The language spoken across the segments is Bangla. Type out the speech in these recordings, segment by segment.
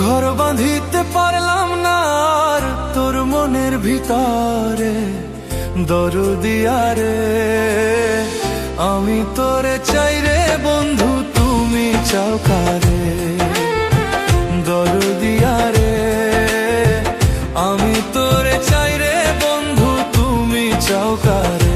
ঘর বাঁধিতে পারলাম না আর তোর মনের ভিতরে, দরদিয়া রে আমি তোরে চাই রে বন্ধু, তুমি চাও কারে? দরদিয়া রে আমি তোরে চাই রে বন্ধু, তুমি চাও কারে?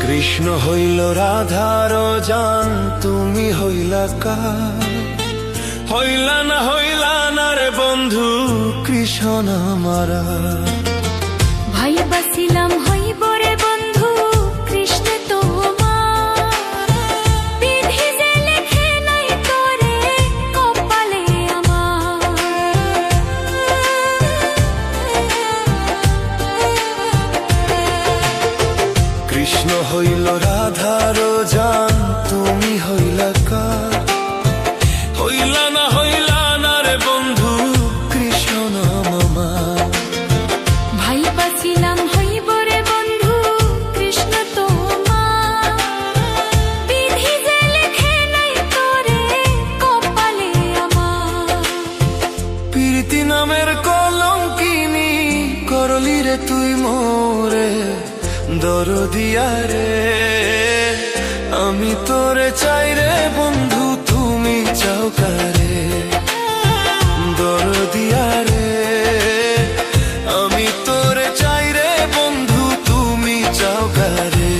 কৃষ্ণ হইল রাধার জান, তুমি হইলা কার? হইলা না রে বন্ধু কৃষ্ণ আমারা। ভাই বাসিলাম হইব রে বন্ধু কৃষ্ণ তোমার, বিধি যে লেখে নাই তোরে কপালে আমার। কৃষ্ণ হইল রাধার জান, তুমি হইলা কার? হইলা না রে বন্ধু কৃষ্ণ আমার। ভাই বাসিলাম হইব রে বন্ধু কৃষ্ণ তোমার, বিধি যে লেখে নাই তোরে কপালে আমার। প্রীতি নামের কলঙ্কিনী করলি রে তুই মোরে, দরদিয়া রে আমি তোরে চাই রে বন্ধু, তুমি চাও কারে? দরদিয়া রে আমি তোরে চাই রে বন্ধু, তুমি চাও কারে?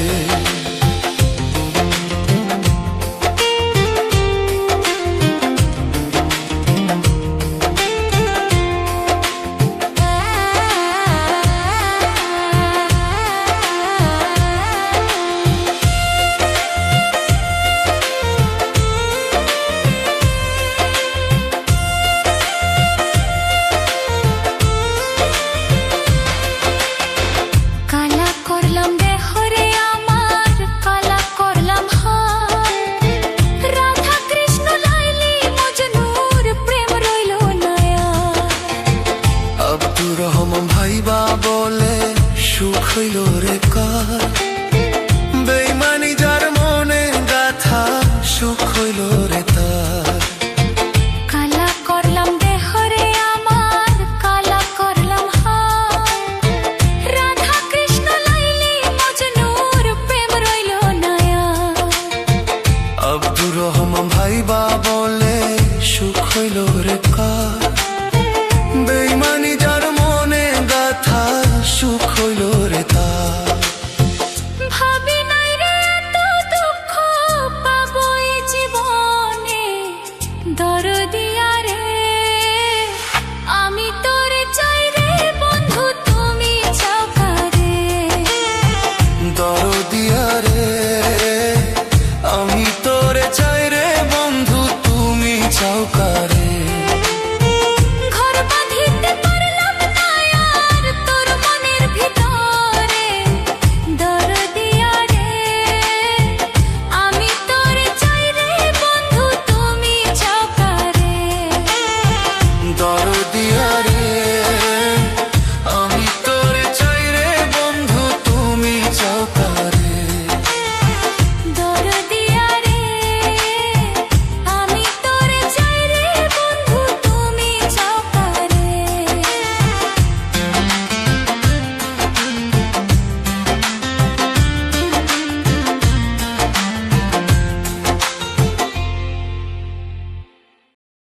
রহমান ভাইবা বলে সুখ হইল রে কার?